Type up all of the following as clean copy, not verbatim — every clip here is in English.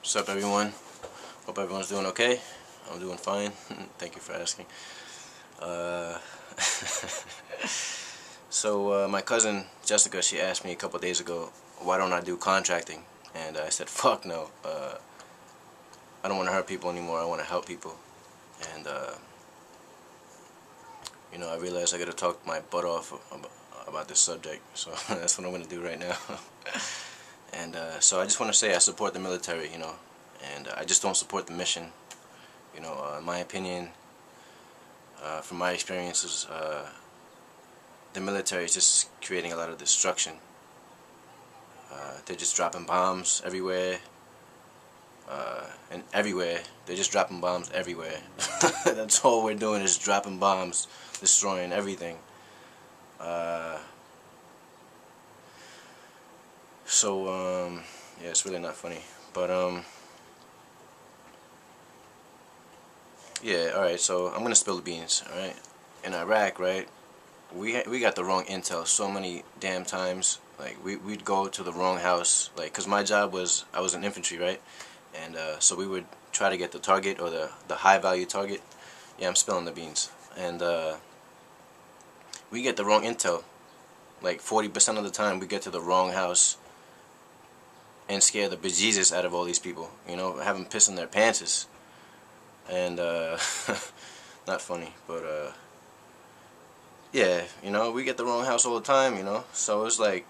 What's up, everyone? Hope everyone's doing okay. I'm doing fine. Thank you for asking. Uh, my cousin Jessica, she asked me a couple days ago, why don't I do contracting? And I said, fuck no. I don't want to hurt people anymore. I want to help people. And I realized I got to talk my butt off about this subject. So that's what I'm gonna do right now. And so I just want to say I support the military, and I just don't support the mission. In my opinion, from my experiences, the military is just creating a lot of destruction. They're just dropping bombs everywhere, and everywhere. They're just dropping bombs everywhere. That's all we're doing is dropping bombs, destroying everything. Yeah, it's really not funny. But, yeah, alright, so I'm gonna spill the beans, alright? In Iraq, right, we got the wrong intel so many damn times. Like, we'd go to the wrong house, like, cause my job was, I was in infantry, right? And, so we would try to get the target, or the high value target. Yeah, I'm spilling the beans. And, we get the wrong intel. Like, 40% of the time, we get to the wrong house and scare the bejesus out of all these people, have them pissing their pants. And not funny, but yeah, we get the wrong house all the time, so it's like,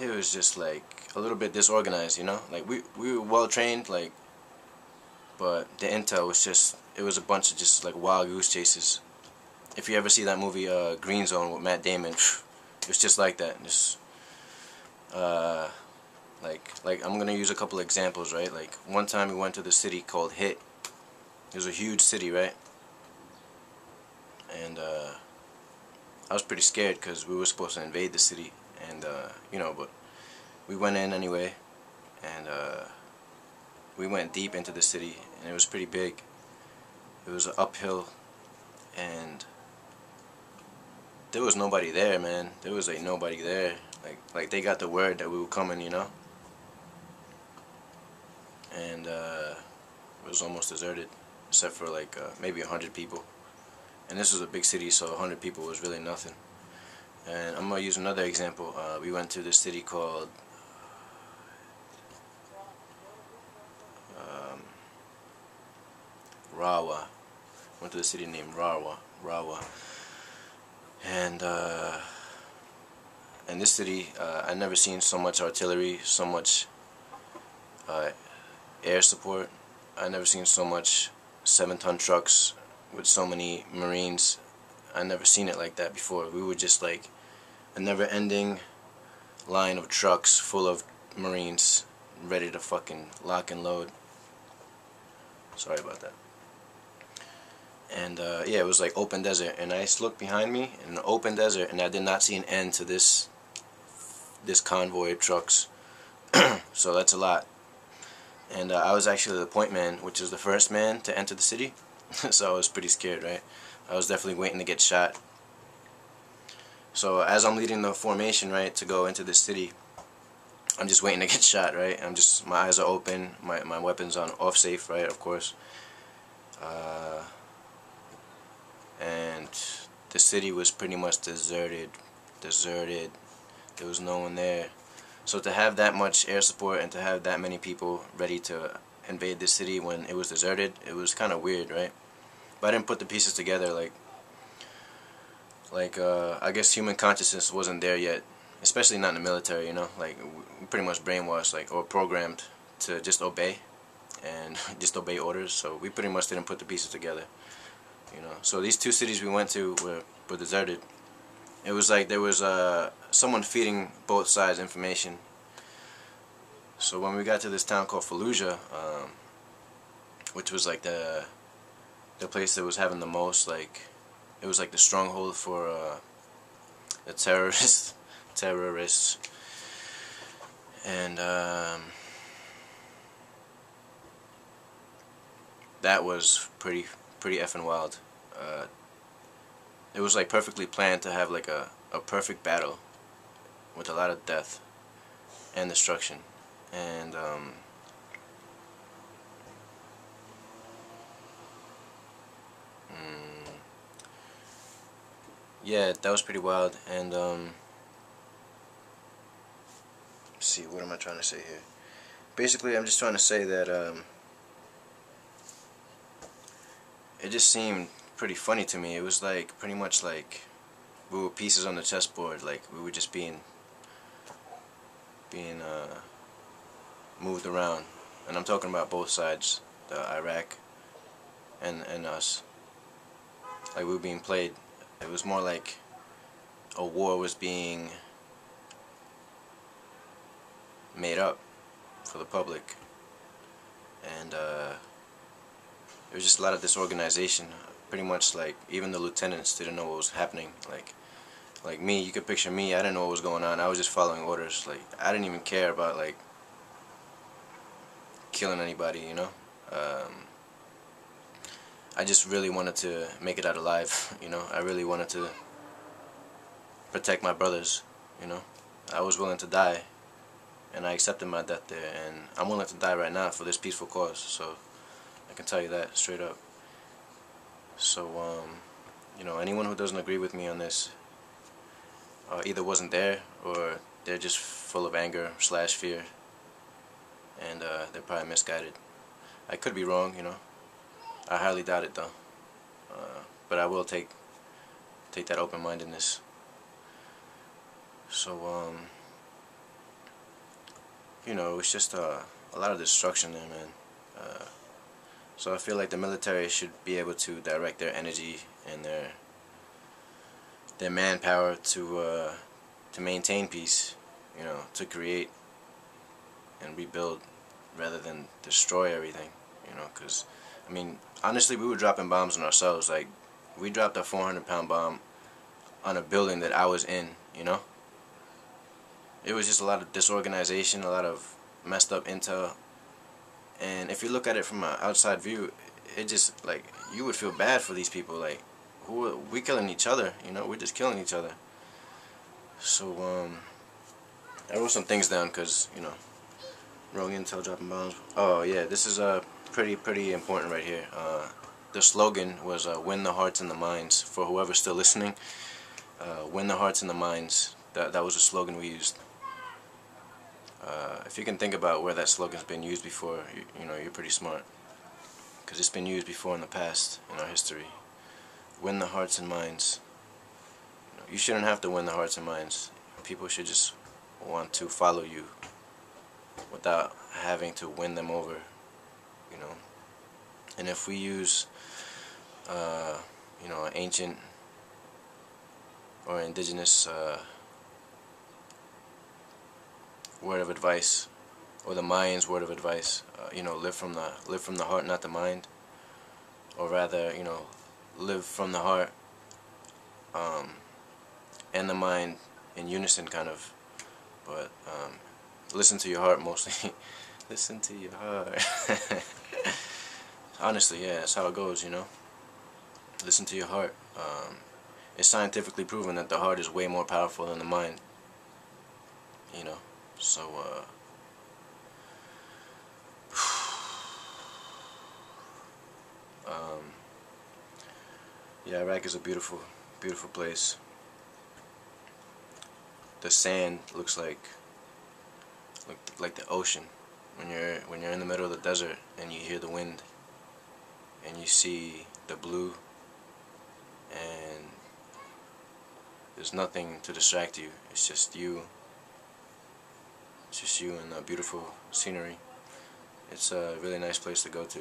it was just like a little bit disorganized, like we were well trained, like, but the intel was just, it was a bunch of just like wild goose chases. If you ever see that movie Green Zone with Matt Damon, it's just like that. Just like I'm gonna use a couple examples, right? Like, one time we went to the city called Hit. It was a huge city, right? And I was pretty scared because we were supposed to invade the city, and but we went in anyway, and we went deep into the city, and it was pretty big. It was uphill, and there was nobody there, man. There was like nobody there. Like they got the word that we were coming, and it was almost deserted, except for like maybe 100 people. And this was a big city, so 100 people was really nothing. And I'm gonna use another example. We went to this city called Rawa. Went to a city named Rawa. And in this city, I never seen so much artillery, so much air support. I never seen so much 7-ton trucks with so many Marines. I never seen it like that before. We were just like a never-ending line of trucks full of Marines ready to fucking lock and load. Sorry about that. And yeah, it was like open desert, and I just looked behind me in an open desert, and I did not see an end to this convoy of trucks. So that's a lot. And I was actually the point man, which is the first man to enter the city. So I was pretty scared, right? I was definitely waiting to get shot. So as I'm leading the formation, right, to go into the city, I'm just waiting to get shot, right? My eyes are open, my weapon's on off safe, right, of course. And the city was pretty much deserted. There was no one there. So to have that much air support and to have that many people ready to invade the city when it was deserted, it was kind of weird, right? But I didn't put the pieces together. I guess human consciousness wasn't there yet, especially not in the military. Like, we pretty much brainwashed, like, or programmed to just obey and just obey orders. So we pretty much didn't put the pieces together. So these two cities we went to were deserted. It was like there was someone feeding both sides information. So when we got to this town called Fallujah, which was like the place that was having the most, like, it was like the stronghold for the terrorists, and that was pretty effing wild. It was like perfectly planned to have like a perfect battle with a lot of death and destruction. And yeah, that was pretty wild. And let's see, what am I trying to say here? Basically, I'm just trying to say that it just seemed pretty funny to me. It was like pretty much like we were pieces on the chessboard. Like we were just being moved around, and I'm talking about both sides, the Iraq and us. Like we were being played. It was more like a war was being made up for the public, and there was just a lot of disorganization. Pretty much like even the lieutenants didn't know what was happening. Like me, you could picture me. I didn't know what was going on. I was just following orders. Like I didn't even care about like killing anybody, you know. I just really wanted to make it out alive, you know. I really wanted to protect my brothers, you know. I was willing to die, and I accepted my death there, and I'm willing to die right now for this peaceful cause. So I can tell you that straight up. So you know, anyone who doesn't agree with me on this either wasn't there or they're just full of anger slash fear, and they're probably misguided. I could be wrong, you know. I highly doubt it though. But I will take that open-mindedness. So you know, it's just a lot of destruction there, man. So I feel like the military should be able to direct their energy and their manpower to maintain peace, you know, to create and rebuild rather than destroy everything, you know, because I mean, honestly, we were dropping bombs on ourselves. Like, we dropped a 400-pound bomb on a building that I was in, you know. It was just a lot of disorganization, a lot of messed up intel, and if you look at it from an outside view, it just, like, you would feel bad for these people. Like, we killing each other, you know, we're just killing each other. So I wrote some things down because, you know, wrong intel, dropping bombs. Oh yeah, this is pretty important right here. The slogan was "Win the hearts and the minds." For whoever's still listening, "Win the hearts and the minds." That was a slogan we used. If you can think about where that slogan's been used before, you know, you're pretty smart, because it's been used before in the past in our history. Win the hearts and minds. You know, you shouldn't have to win the hearts and minds. People should just want to follow you without having to win them over, you know. And if we use you know, an ancient or indigenous word of advice, or the Mayans' word of advice, you know, live from the heart, not the mind, or rather, you know, live from the heart and the mind in unison, kind of. But listen to your heart mostly. Listen to your heart. Honestly, yeah, that's how it goes, you know. Listen to your heart. It's scientifically proven that the heart is way more powerful than the mind, you know. So yeah, Iraq is a beautiful place. The sand looks like the ocean when you're in the middle of the desert and you hear the wind and you see the blue, and there's nothing to distract you. It's just you. It's just you and the beautiful scenery. It's a really nice place to go to.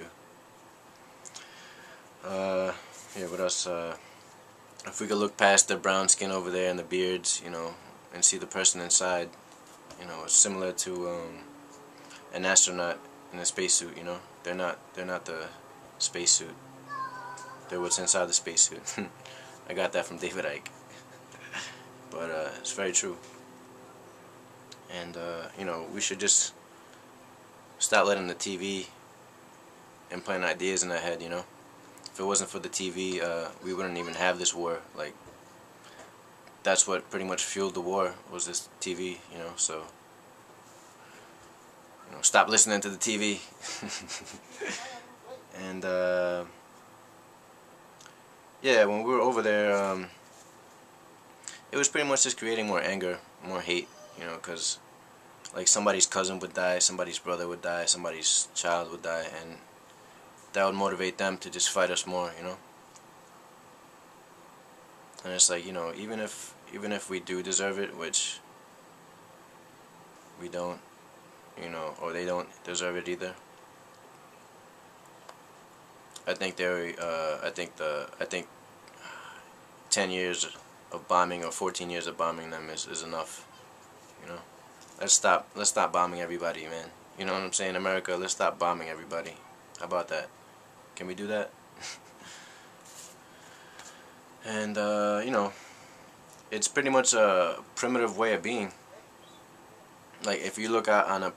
Yeah, what else? If we could look past the brown skin over there and the beards, you know, and see the person inside, you know, it's similar to an astronaut in a spacesuit. You know, they're not the spacesuit. They're what's inside the spacesuit. I got that from David Icke, but it's very true. And you know, we should just stop letting the TV implant ideas in our head. You know, if it wasn't for the TV, we wouldn't even have this war. Like, that's what pretty much fueled the war, was this TV, you know. So, you know, stop listening to the TV. And yeah, when we were over there, it was pretty much just creating more anger, more hate, you know, because like somebody's cousin would die, somebody's brother would die, somebody's child would die, and that would motivate them to just fight us more, you know. And it's like, you know, even if we do deserve it, which we don't, you know, or they don't deserve it either. I think I think 10 years of bombing or 14 years of bombing them is enough, you know. Let's stop bombing everybody, man. You know what I'm saying? America, let's stop bombing everybody. How about that? Can we do that? And you know, it's pretty much a primitive way of being. Like if you look out on a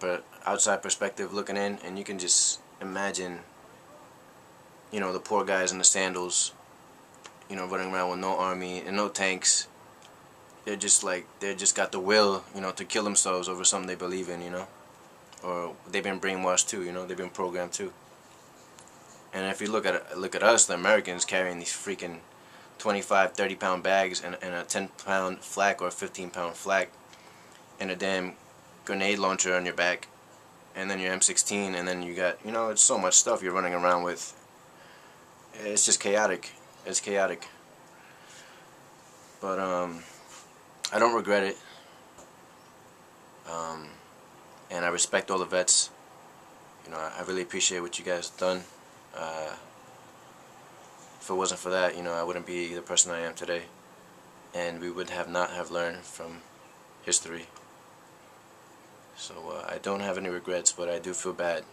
outside perspective looking in, and you can just imagine, you know, the poor guys in the sandals, you know, running around with no army and no tanks. They're just got the will, you know, to kill themselves over something they believe in, you know, or they've been brainwashed too, you know, they've been programmed too. And if you look at us, the Americans, carrying these freaking 25, 30-pound bags and a 10-pound flak or a 15-pound flak and a damn grenade launcher on your back, and then your M16, and then you got, you know, it's so much stuff you're running around with. It's just chaotic. It's chaotic. But I don't regret it. And I respect all the vets. You know, I really appreciate what you guys have done. If it wasn't for that, you know, I wouldn't be the person I am today, and we would not have learned from history. So I don't have any regrets, but I do feel bad.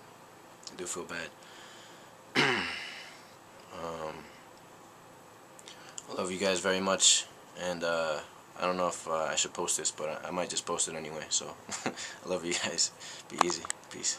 I do feel bad. I love you guys very much, and I don't know if I should post this, but I might just post it anyway. So I love you guys. Be easy. Peace.